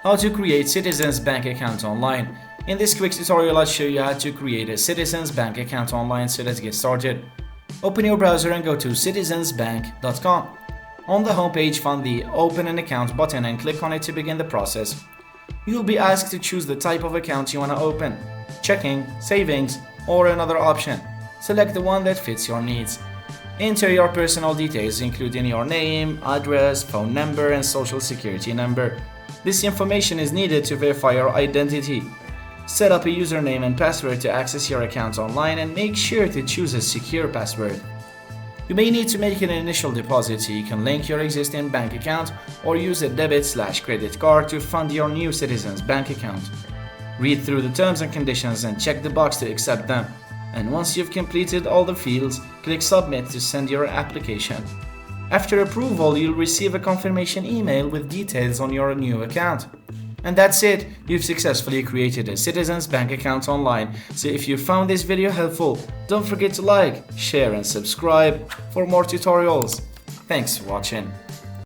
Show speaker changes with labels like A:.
A: How to create Citizens Bank account online. In this quick tutorial I'll show you how to create a Citizens Bank account online, so let's get started. Open your browser and go to citizensbank.com. On the homepage, find the Open an Account button and click on it to begin the process. You'll be asked to choose the type of account you want to open: checking, savings, or another option. Select the one that fits your needs. Enter your personal details, including your name, address, phone number, and social security number. This information is needed to verify your identity. Set up a username and password to access your account online, and make sure to choose a secure password. You may need to make an initial deposit, so you can link your existing bank account or use a debit/credit card to fund your new Citizens Bank account. Read through the terms and conditions and check the box to accept them. And once you've completed all the fields, click Submit to send your application. After approval, you'll receive a confirmation email with details on your new account. And that's it, you've successfully created a Citizens Bank account online. So if you found this video helpful, don't forget to like, share and subscribe for more tutorials. Thanks for watching.